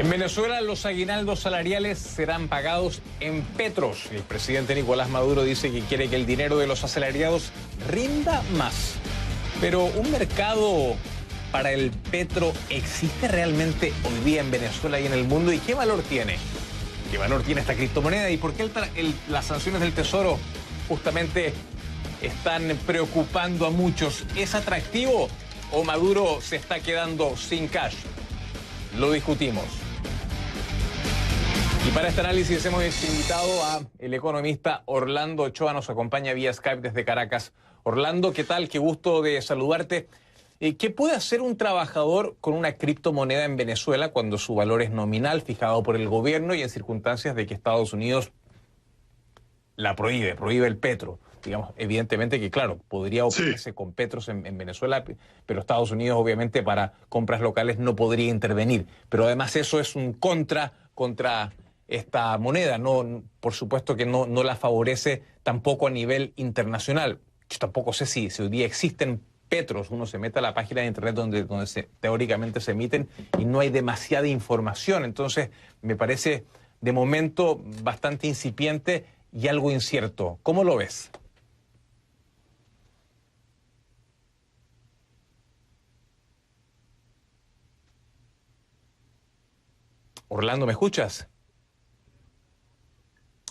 En Venezuela los aguinaldos salariales serán pagados en petros. El presidente Nicolás Maduro dice que quiere que el dinero de los asalariados rinda más. Pero ¿un mercado para el petro existe realmente hoy día en Venezuela y en el mundo? ¿Y qué valor tiene? ¿Qué valor tiene esta criptomoneda? ¿Y por qué las sanciones del Tesoro justamente están preocupando a muchos? ¿Es atractivo o Maduro se está quedando sin cash? Lo discutimos. Y para este análisis hemos invitado a el economista Orlando Ochoa, nos acompaña vía Skype desde Caracas. Orlando, ¿qué tal? Qué gusto de saludarte. ¿Qué puede hacer un trabajador con una criptomoneda en Venezuela cuando su valor es nominal, fijado por el gobierno y en circunstancias de que Estados Unidos la prohíbe el petro? Digamos, evidentemente que, claro, podría operarse con petros en Venezuela, pero Estados Unidos, obviamente, para compras locales no podría intervenir. Pero además eso es un contra esta moneda. No, por supuesto que no la favorece tampoco a nivel internacional. Yo tampoco sé si hoy día existen petros. Uno se mete a la página de internet donde teóricamente se emiten y no hay demasiada información. Entonces, me parece de momento bastante incipiente y algo incierto. ¿Cómo lo ves? Orlando, ¿me escuchas?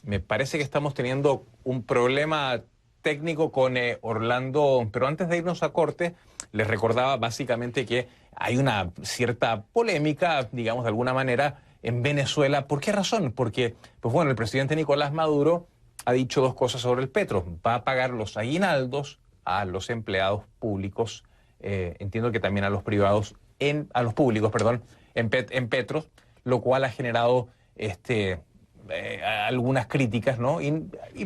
Me parece que estamos teniendo un problema técnico con Orlando, pero antes de irnos a corte, les recordaba básicamente que hay una cierta polémica, digamos de alguna manera, en Venezuela. ¿Por qué razón? Porque, pues bueno, el presidente Nicolás Maduro ha dicho dos cosas sobre el petro. Va a pagar los aguinaldos a los empleados públicos, entiendo que también a los privados, a los públicos, perdón, en petros, lo cual ha generado algunas críticas, ¿no? Y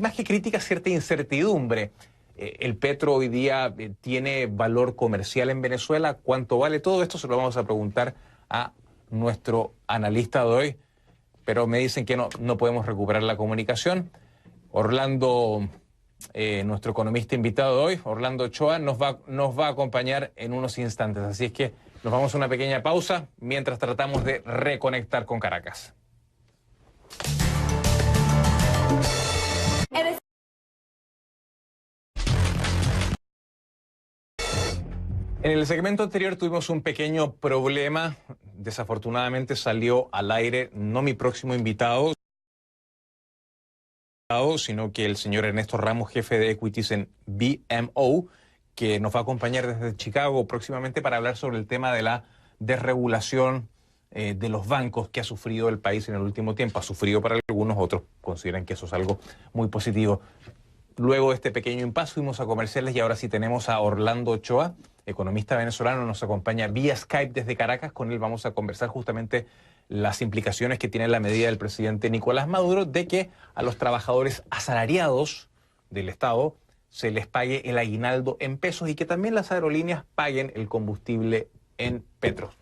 más que críticas, cierta incertidumbre. El petro hoy día tiene valor comercial en Venezuela. ¿Cuánto vale? Todo esto se lo vamos a preguntar a nuestro analista de hoy, pero me dicen que no podemos recuperar la comunicación. Orlando, nuestro economista invitado de hoy, Orlando Ochoa, nos va a acompañar en unos instantes. Así es que nos vamos a una pequeña pausa mientras tratamos de reconectar con Caracas. En el segmento anterior tuvimos un pequeño problema. Desafortunadamente salió al aire no mi próximo invitado, sino que el señor Ernesto Ramos, jefe de Equities en BMO, que nos va a acompañar desde Chicago próximamente para hablar sobre el tema de la desregulación de los bancos que ha sufrido el país en el último tiempo. Ha sufrido para algunos, otros consideran que eso es algo muy positivo. Luego de este pequeño impasse fuimos a comerciales y ahora sí tenemos a Orlando Ochoa, economista venezolano, nos acompaña vía Skype desde Caracas. Con él vamos a conversar justamente las implicaciones que tiene la medida del presidente Nicolás Maduro de que a los trabajadores asalariados del Estado se les pague el aguinaldo en pesos y que también las aerolíneas paguen el combustible en petros.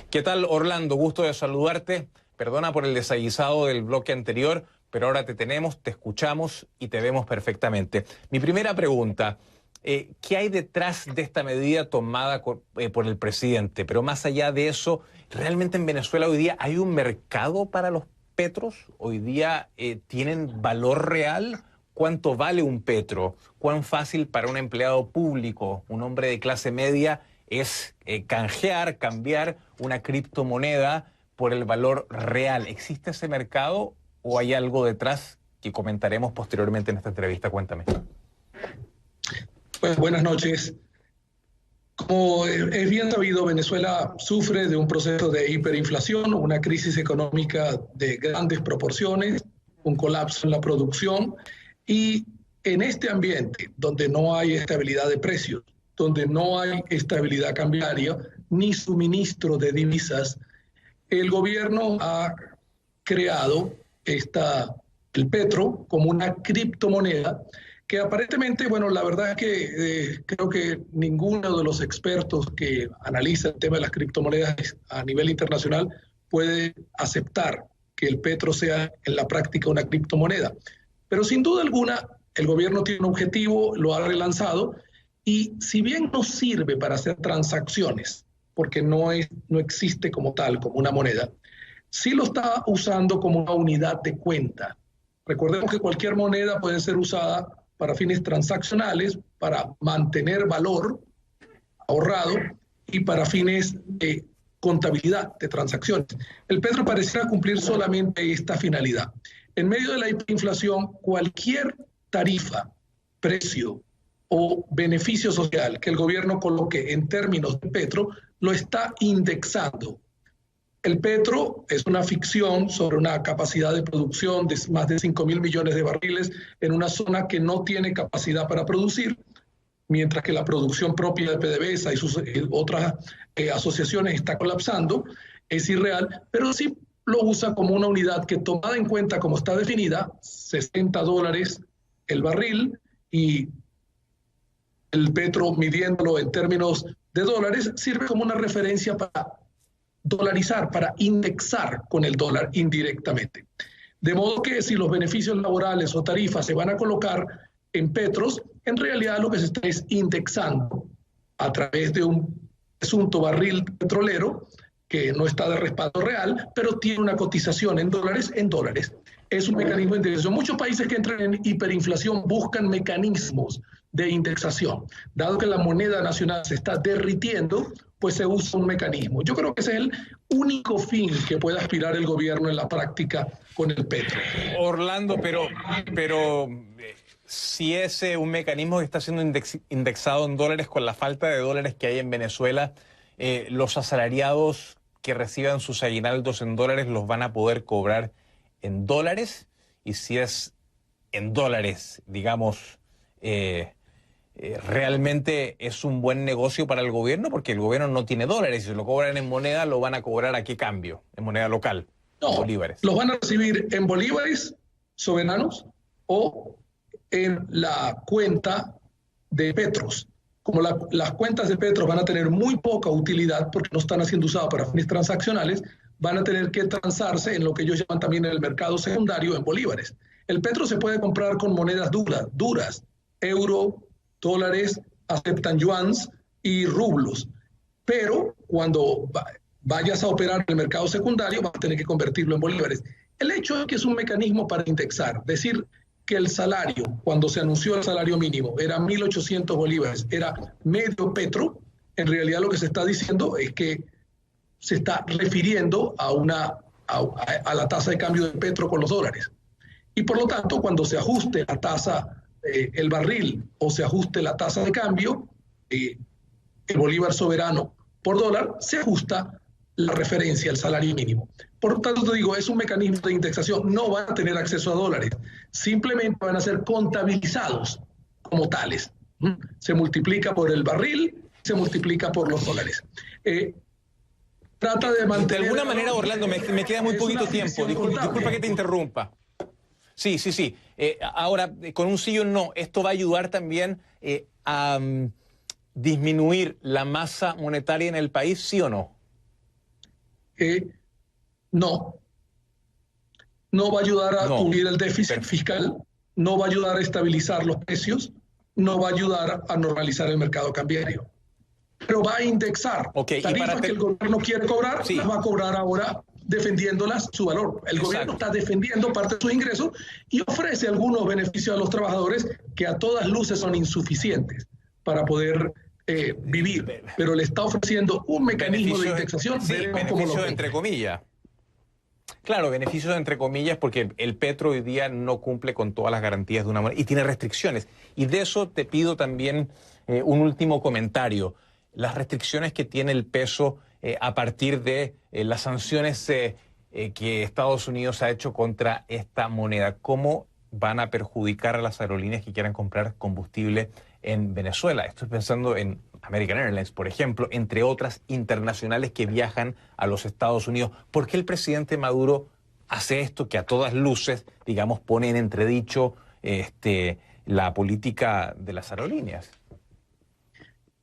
¿Qué tal, Orlando? Gusto de saludarte. Perdona por el desaguisado del bloque anterior, pero ahora te tenemos, te escuchamos y te vemos perfectamente. Mi primera pregunta, ¿qué hay detrás de esta medida tomada por el presidente? Pero más allá de eso, ¿realmente en Venezuela hoy día hay un mercado para los petros? ¿Hoy día tienen valor real? ¿Cuánto vale un petro? ¿Cuán fácil para un empleado público, un hombre de clase media, es cambiar una criptomoneda por el valor real? ¿Existe ese mercado o hay algo detrás que comentaremos posteriormente en esta entrevista? Cuéntame. Pues buenas noches. Como es bien sabido, Venezuela sufre de un proceso de hiperinflación, una crisis económica de grandes proporciones, un colapso en la producción, y en este ambiente donde no hay estabilidad de precios, donde no hay estabilidad cambiaria ni suministro de divisas, el gobierno ha creado el petro como una criptomoneda que aparentemente, bueno, la verdad es que creo que ninguno de los expertos que analizan el tema de las criptomonedas a nivel internacional puede aceptar que el petro sea en la práctica una criptomoneda. Pero sin duda alguna, el gobierno tiene un objetivo, lo ha relanzado, y si bien no sirve para hacer transacciones, porque no existe como tal, como una moneda, sí lo está usando como una unidad de cuenta. Recordemos que cualquier moneda puede ser usada para fines transaccionales, para mantener valor ahorrado y para fines de contabilidad de transacciones. El petro pareciera cumplir solamente esta finalidad. En medio de la hiperinflación, cualquier tarifa, precio o beneficio social que el gobierno coloque en términos de petro, lo está indexando. El petro es una ficción sobre una capacidad de producción de más de 5.000 millones de barriles en una zona que no tiene capacidad para producir, mientras que la producción propia de PDVSA y sus otras asociaciones está colapsando. Es irreal, pero sí lo usa como una unidad que, tomada en cuenta como está definida, $60 el barril, y el petro, midiéndolo en términos de dólares, sirve como una referencia para dolarizar, para indexar con el dólar indirectamente. De modo que si los beneficios laborales o tarifas se van a colocar en petros, en realidad lo que se está es indexando a través de un presunto barril petrolero que no está de respaldo real, pero tiene una cotización en dólares. Es un mecanismo de indexación. Muchos países que entran en hiperinflación buscan mecanismos de indexación. Dado que la moneda nacional se está derritiendo, pues se usa un mecanismo. Yo creo que ese es el único fin que puede aspirar el gobierno en la práctica con el petro. Orlando, pero si es un mecanismo que está siendo indexado en dólares, con la falta de dólares que hay en Venezuela, los asalariados que reciban sus aguinaldos en dólares los van a poder cobrar en dólares, y si es en dólares, digamos, realmente es un buen negocio para el gobierno, porque el gobierno no tiene dólares. Si lo cobran en moneda, ¿lo van a cobrar a qué cambio? En moneda local, no, bolívares. Los van a recibir en bolívares soberanos o en la cuenta de petros. Como las cuentas de petros van a tener muy poca utilidad porque no están siendo usadas para fines transaccionales, van a tener que transarse en lo que ellos llaman también en el mercado secundario en bolívares. El petro se puede comprar con monedas duras, euro, dólares, aceptan yuans y rublos, pero cuando vayas a operar en el mercado secundario vas a tener que convertirlo en bolívares. El hecho es que es un mecanismo para indexar, decir que el salario, cuando se anunció el salario mínimo, era 1.800 bolívares, era medio petro. En realidad lo que se está diciendo es que se está refiriendo a la tasa de cambio de petro con los dólares. Y por lo tanto, cuando se ajuste la tasa, el barril, o se ajuste la tasa de cambio, el bolívar soberano por dólar, se ajusta la referencia al salario mínimo. Por lo tanto, te digo, es un mecanismo de indexación. No van a tener acceso a dólares, simplemente van a ser contabilizados como tales. Se multiplica por el barril, se multiplica por los dólares. Trata de mantener... De alguna manera, Orlando, me queda muy poquito tiempo. Disculpa que te interrumpa. Sí. Ahora, con un sí o un no, ¿esto va a ayudar también a disminuir la masa monetaria en el país, sí o no? No. No va a ayudar a cubrir el déficit fiscal, no va a ayudar a estabilizar los precios, no va a ayudar a normalizar el mercado cambiario. Pero va a indexar tarifas que el gobierno quiere cobrar, las va a cobrar ahora defendiéndolas su valor. El gobierno está defendiendo parte de sus ingresos y ofrece algunos beneficios a los trabajadores que a todas luces son insuficientes para poder vivir, pero le está ofreciendo un mecanismo de indexación. Sí, beneficios entre comillas. Claro, beneficios entre comillas, porque el petro hoy día no cumple con todas las garantías de una moneda y tiene restricciones. Y de eso te pido también un último comentario. Las restricciones que tiene el peso a partir de las sanciones que Estados Unidos ha hecho contra esta moneda, ¿cómo van a perjudicar a las aerolíneas que quieran comprar combustible en Venezuela? Estoy pensando en American Airlines, por ejemplo, entre otras internacionales que viajan a los Estados Unidos. ¿Por qué el presidente Maduro hace esto que a todas luces, digamos, pone en entredicho la política de las aerolíneas?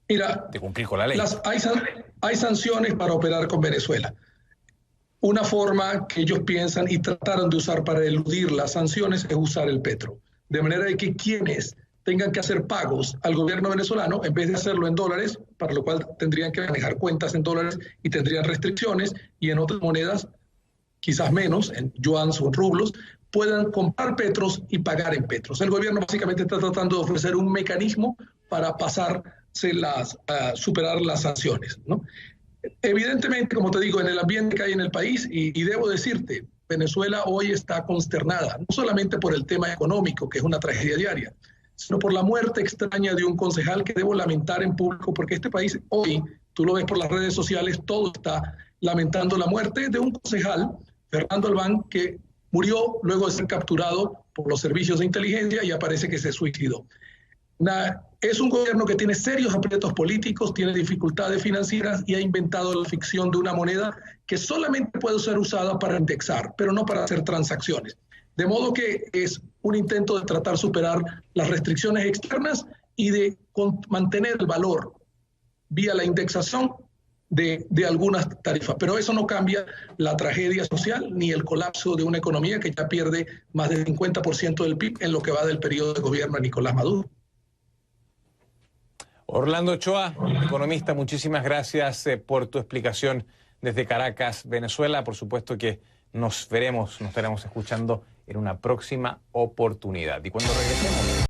Mira, de cumplir con la ley. Hay sanciones para operar con Venezuela. Una forma que ellos piensan y trataron de usar para eludir las sanciones es usar el petro. De manera de que quienes tengan que hacer pagos al gobierno venezolano, en vez de hacerlo en dólares, para lo cual tendrían que manejar cuentas en dólares y tendrían restricciones, y en otras monedas, quizás menos, en yuans o en rublos, puedan comprar petros y pagar en petros. El gobierno básicamente está tratando de ofrecer un mecanismo para superar las sanciones, ¿no? Evidentemente, como te digo, en el ambiente que hay en el país, y debo decirte, Venezuela hoy está consternada, no solamente por el tema económico, que es una tragedia diaria, sino por la muerte extraña de un concejal que debo lamentar en público, porque este país hoy, tú lo ves por las redes sociales, todo está lamentando la muerte de un concejal, Fernando Albán, que murió luego de ser capturado por los servicios de inteligencia y aparece que se suicidó. Es un gobierno que tiene serios aprietos políticos, tiene dificultades financieras y ha inventado la ficción de una moneda que solamente puede ser usada para indexar, pero no para hacer transacciones. De modo que es un intento de tratar de superar las restricciones externas y de mantener el valor vía la indexación de algunas tarifas. Pero eso no cambia la tragedia social ni el colapso de una economía que ya pierde más del 50% del PIB en lo que va del periodo de gobierno de Nicolás Maduro. Orlando Ochoa, economista, muchísimas gracias por tu explicación desde Caracas, Venezuela. Por supuesto que nos estaremos escuchando en una próxima oportunidad. Y cuando regresemos...